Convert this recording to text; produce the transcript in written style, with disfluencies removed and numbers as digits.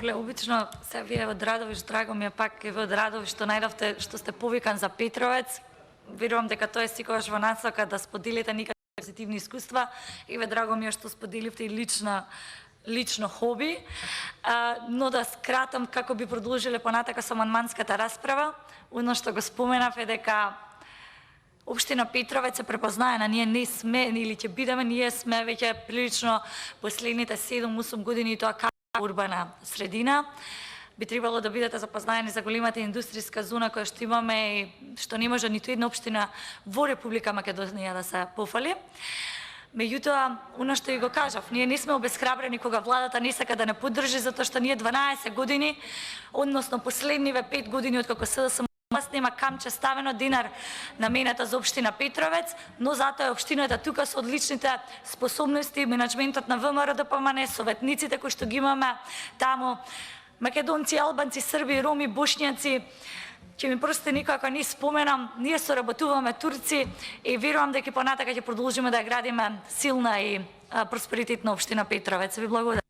Орле, обично се вие од Радовиш, драго ми е пак и вие од Радовиш што најдовте што сте повикан за Петровец. Верувам дека тоа е секогаш во насока да споделите некакви позитивни искуства и ве драго ми е што споделивте и лично хоби, но да скратам како би продолжиле понатака со амандманската расправа. Оно што го споменав е дека Општина Петровец се препознаена, ние не сме или ќе бидеме, ние сме веќе прилично последните 7-8 години тоа како урбана средина. Би требало да бидете запознаени за големата индустријска зона која што имаме и што не може ниту една општина во Република Македонија да се пофали. Меѓутоа, оно што и го кажав, ние не сме обесхрабрени кога владата не сака да не поддржи, затоа што ние 12 години, односно последниве 5 години откако СДСМ нема камче ставено динар наменета за општина Петровец, но затоа е општината тука со одличните способности, менаџментот на ВМРО ДПМН, советниците кои што ги имаме таму, македонци, албанци, срби, роми, бошњаци. Ќе ми простите никако не споменам, ние соработуваме турци и верувам дека понатака ќе продолжиме да ја градиме силна и просперитетна општина Петровец. Ви благодарам.